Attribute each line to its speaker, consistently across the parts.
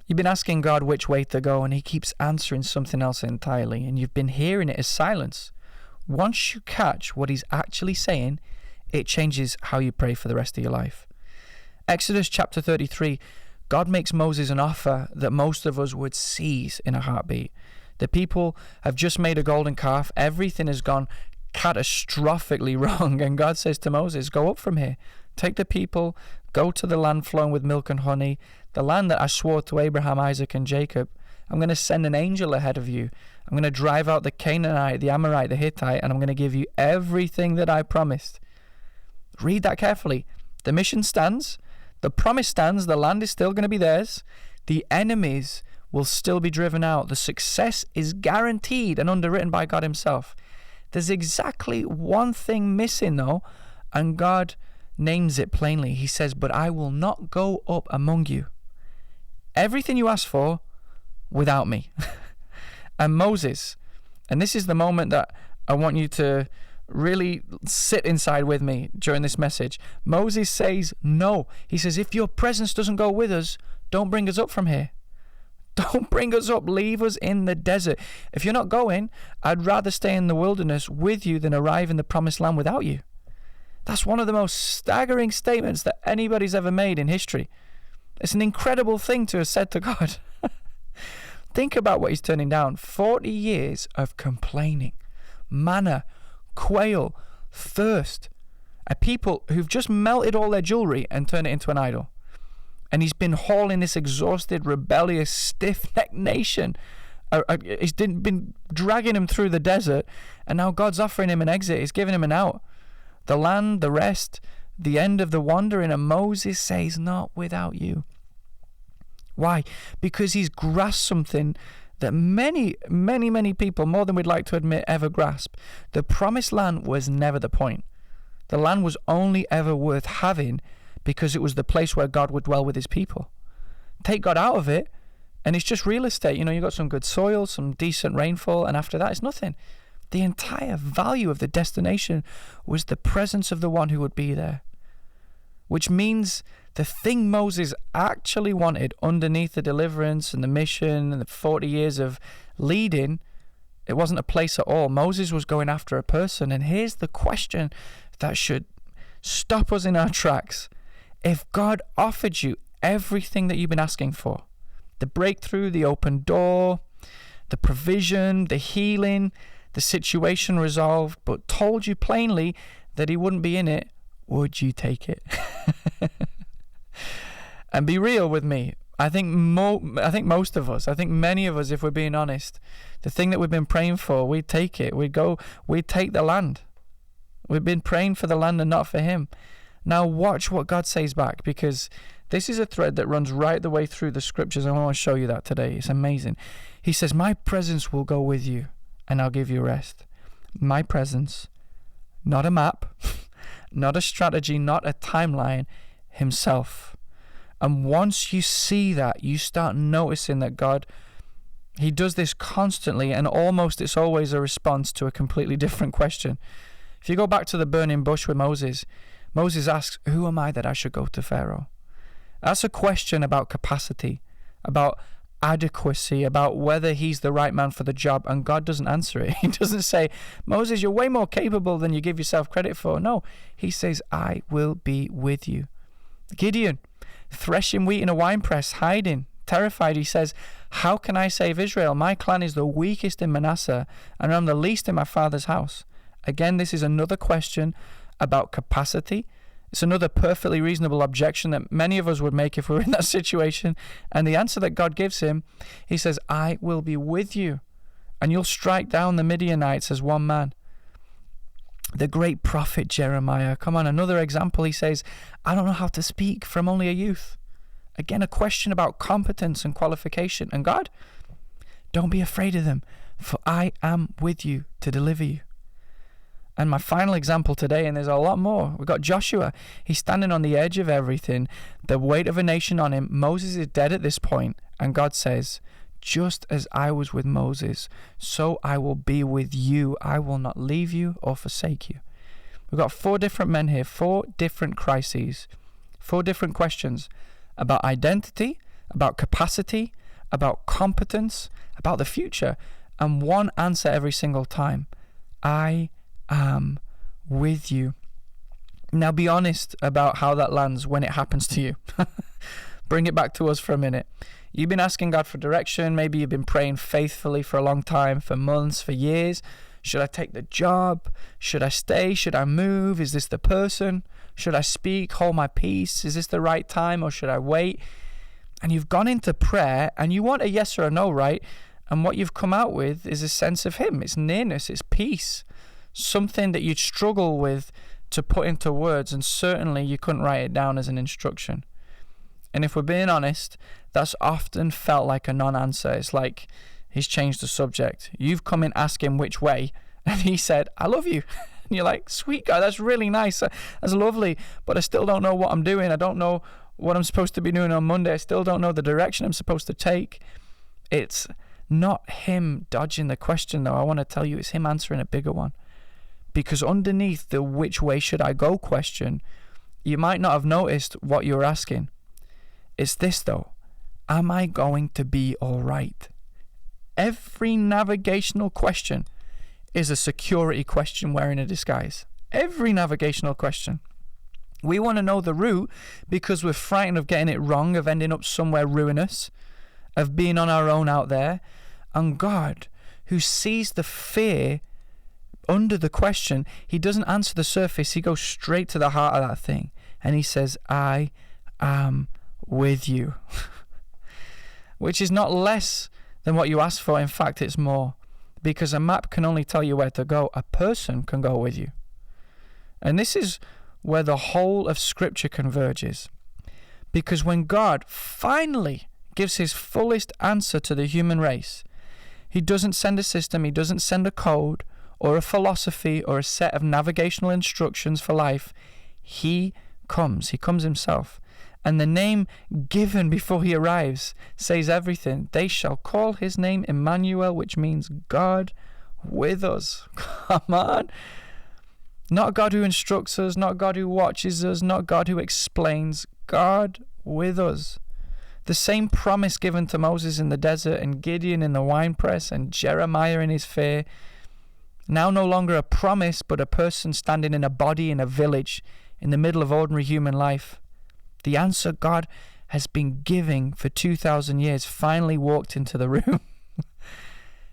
Speaker 1: You've been asking God which way to go, and he keeps answering something else entirely, and you've been hearing it as silence. Once you catch what he's actually saying, it changes how you pray for the rest of your life. Exodus chapter 33, God makes Moses an offer that most of us would seize in a heartbeat. The people have just made a golden calf. Everything has gone catastrophically wrong. And God says to Moses, go up from here. Take the people, go to the land flowing with milk and honey, the land that I swore to Abraham, Isaac, and Jacob. I'm going to send an angel ahead of you. I'm going to drive out the Canaanite, the Amorite, the Hittite, and I'm going to give you everything that I promised. Read that carefully. The mission stands. The promise stands. The land is still going to be theirs. The enemies will still be driven out. The success is guaranteed and underwritten by God himself. There's exactly one thing missing though, and God names it plainly. He says, but I will not go up among you. Everything you ask for without me. And Moses, and this is the moment that I want you to really sit inside with me during this message. Moses says no. He says, if your presence doesn't go with us, don't bring us up from here. Don't bring us up. Leave us in the desert. If you're not going, I'd rather stay in the wilderness with you than arrive in the promised land without you. That's one of the most staggering statements that anybody's ever made in history. It's an incredible thing to have said to God. Think about what he's turning down. 40 years of complaining, manna, quail, thirst. A people who've just melted all their jewelry and turned it into an idol. And he's been hauling this exhausted, rebellious, stiff-necked nation. He's been dragging him through the desert, and now God's offering him an exit. He's giving him an out. The land, the rest, the end of the wandering, and Moses says, not without you. Why? Because he's grasped something that many people, more than we'd like to admit, ever grasp. The promised land was never the point. The land was only ever worth having because it was the place where God would dwell with his people. Take God out of it, and it's just real estate. You got some good soil, some decent rainfall, and after that, it's nothing. The entire value of the destination was the presence of the one who would be there. Which means the thing Moses actually wanted underneath the deliverance and the mission and the 40 years of leading, it wasn't a place at all. Moses was going after a person. And here's the question that should stop us in our tracks. If God offered you everything that you've been asking for, the breakthrough, the open door, the provision, the healing, the situation resolved, but told you plainly that he wouldn't be in it, would you take it? And be real with me. I think most of us, I think many of us, if we're being honest, the thing that we've been praying for, we'd take it. We'd take the land. We've been praying for the land and not for him. Now watch what God says back, because this is a thread that runs right the way through the scriptures. I want to show you that today. It's amazing. He says, my presence will go with you and I'll give you rest. My presence, not a map, not a strategy, not a timeline, himself. And once you see that, you start noticing that God, he does this constantly, and almost it's always a response to a completely different question. If you go back to the burning bush with Moses, Moses asks, who am I that I should go to Pharaoh? That's a question about capacity, about adequacy, about whether he's the right man for the job, and God doesn't answer it. He doesn't say, Moses, you're way more capable than you give yourself credit for. No, he says, I will be with you. Gideon, threshing wheat in a winepress, hiding, terrified, he says, how can I save Israel? My clan is the weakest in Manasseh, and I'm the least in my father's house. Again, this is another question about capacity. It's another perfectly reasonable objection that many of us would make if we were in that situation. And the answer that God gives him, he says, I will be with you, and you'll strike down the Midianites as one man. The great prophet Jeremiah, come on, another example. He says, I don't know how to speak, for I'm only a youth. Again, a question about competence and qualification. And God, don't be afraid of them, for I am with you to deliver you. And my final example today, and there's a lot more, we've got Joshua. He's standing on the edge of everything, the weight of a nation on him. Moses is dead at this point, and God says, just as I was with Moses, so I will be with you. I will not leave you or forsake you. We've got 4 different men here, 4 different crises, 4 different questions about identity, about capacity, about competence, about the future, and one answer every single time: I am with you. Now be honest about how that lands when it happens to you. Bring it back to us for a minute. You've been asking God for direction. Maybe you've been praying faithfully for a long time, for months, for years. Should I take the job? Should I stay? Should I move? Is this the person? Should I speak? Hold my peace? Is this the right time, or should I wait? And you've gone into prayer and you want a yes or a no, right? And what you've come out with is a sense of Him. It's nearness. It's peace. Something that you'd struggle with to put into words, and certainly you couldn't write it down as an instruction. And if we're being honest, that's often felt like a non-answer. It's like He's changed the subject. You've come in asking which way, and He said, I love you. And you're like, sweet God, that's really nice. That's lovely, but I still don't know what I'm doing. I don't know what I'm supposed to be doing on Monday. I still don't know the direction I'm supposed to take. It's not Him dodging the question, though. I want to tell you, it's Him answering a bigger one. Because underneath the which way should I go question, you might not have noticed what you're asking. It's this, though: am I going to be all right? Every navigational question is a security question wearing a disguise. Every navigational question. We want to know the route because we're frightened of getting it wrong, of ending up somewhere ruinous, of being on our own out there. And God, who sees the fear under the question, He doesn't answer the surface. He goes straight to the heart of that thing. And He says, I am with you. Which is not less than what you asked for. In fact, it's more. Because a map can only tell you where to go. A person can go with you. And this is where the whole of Scripture converges. Because when God finally gives His fullest answer to the human race, He doesn't send a system, He doesn't send a code or a philosophy or a set of navigational instructions for life. He comes Himself. And the name given before He arrives says everything. They shall call His name Emmanuel, which means God with us. Come on. Not God who instructs us, not God who watches us, not God who explains. God with us. The same promise given to Moses in the desert, and Gideon in the winepress, and Jeremiah in his fear. Now no longer a promise, but a person standing in a body in a village in the middle of ordinary human life. The answer God has been giving for 2,000 years finally walked into the room.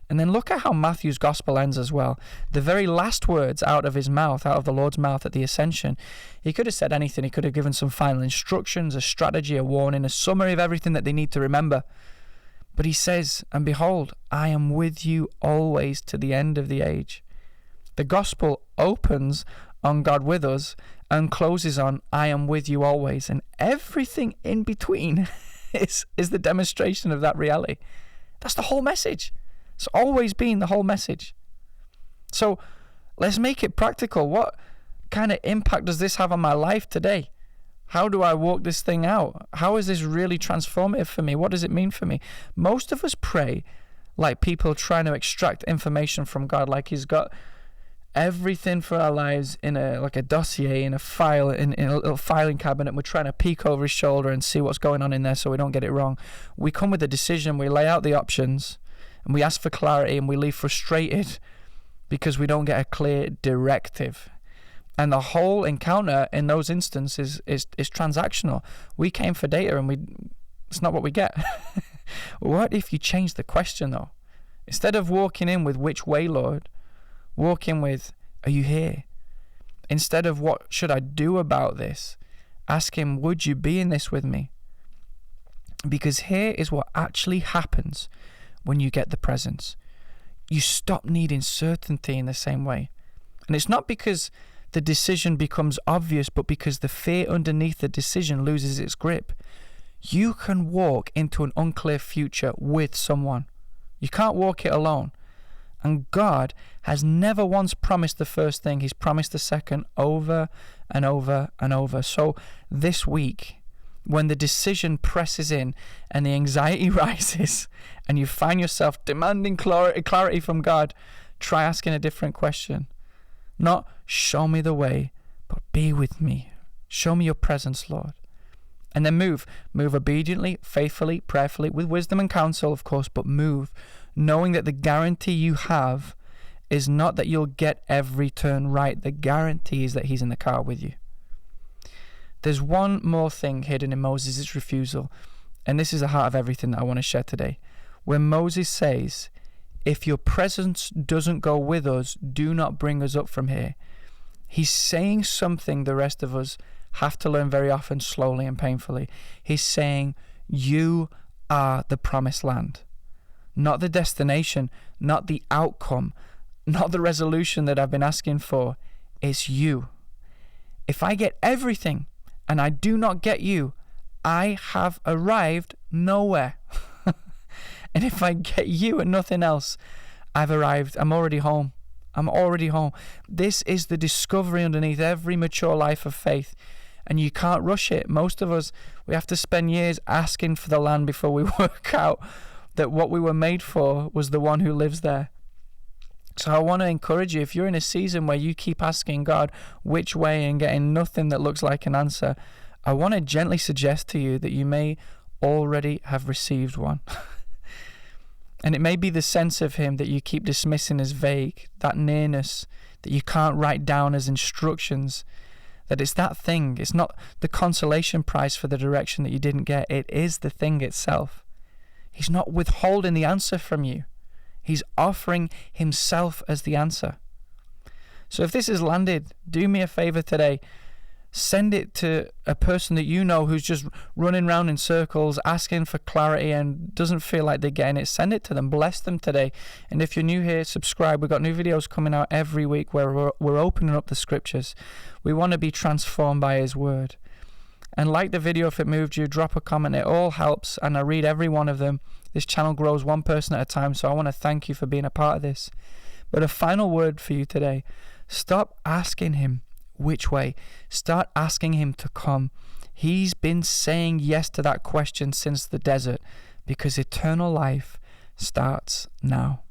Speaker 1: And then look at how Matthew's gospel ends as well. The very last words out of his mouth, out of the Lord's mouth at the ascension, He could have said anything. He could have given some final instructions, a strategy, a warning, a summary of everything that they need to remember. But He says, and behold, I am with you always to the end of the age. The gospel opens on God with us and closes on I am with you always. And everything in between is the demonstration of that reality. That's the whole message. It's always been the whole message. So let's make it practical. What kind of impact does this have on my life today? How do I walk this thing out? How is this really transformative for me? What does it mean for me? Most of us pray like people trying to extract information from God, like He's got everything for our lives in a dossier, in a file, in a little filing cabinet. We're trying to peek over His shoulder and see what's going on in there so we don't get it wrong. We come with a decision, we lay out the options, and we ask for clarity, and we leave frustrated because we don't get a clear directive. And the whole encounter in those instances is transactional. We came for data, and it's not what we get. What if you change the question, though? Instead of walking in with which way, Lord, walk in with, are you here? Instead of what should I do about this, ask Him, would you be in this with me? Because here is what actually happens when you get the presence. You stop needing certainty in the same way. And it's not because the decision becomes obvious, but because the fear underneath the decision loses its grip. You can walk into an unclear future with someone. You can't walk it alone. And God has never once promised the first thing. He's promised the second over and over and over. So this week, when the decision presses in and the anxiety rises and you find yourself demanding clarity from God, try asking a different question. Not show me the way, but be with me. Show me your presence, Lord. And then move. Move obediently, faithfully, prayerfully, with wisdom and counsel, of course, but move, knowing that the guarantee you have is not that you'll get every turn right. The guarantee is that he's in the car with you. There's one more thing hidden in Moses' refusal, and this is the heart of everything that I want to share today. When Moses says, if your presence doesn't go with us, do not bring us up from here. He's saying something the rest of us have to learn very often, slowly and painfully. He's saying, you are the promised land. Not the destination, not the outcome, not the resolution that I've been asking for. It's you. If I get everything and I do not get you, I have arrived nowhere. And if I get you and nothing else, I've arrived. I'm already home. I'm already home. This is the discovery underneath every mature life of faith. And you can't rush it. Most of us, we have to spend years asking for the land before we work out that what we were made for was the one who lives there. So I want to encourage you, if you're in a season where you keep asking God which way and getting nothing that looks like an answer, I want to gently suggest to you that you may already have received one. And it may be the sense of him that you keep dismissing as vague, that nearness that you can't write down as instructions, that it's that thing. It's not the consolation prize for the direction that you didn't get. It is the thing itself. He's not withholding the answer from you. He's offering himself as the answer. So if this has landed, do me a favor today. Send it to a person that you know who's just running around in circles, asking for clarity and doesn't feel like they're getting it. Send it to them. Bless them today. And if you're new here, subscribe. We've got new videos coming out every week where we're opening up the scriptures. We want to be transformed by his word. And like the video if it moved you, drop a comment. It all helps, and I read every one of them. This channel grows one person at a time, so I want to thank you for being a part of this. But a final word for you today. Stop asking him which way. Start asking him to come. He's been saying yes to that question since the desert, because eternal life starts now.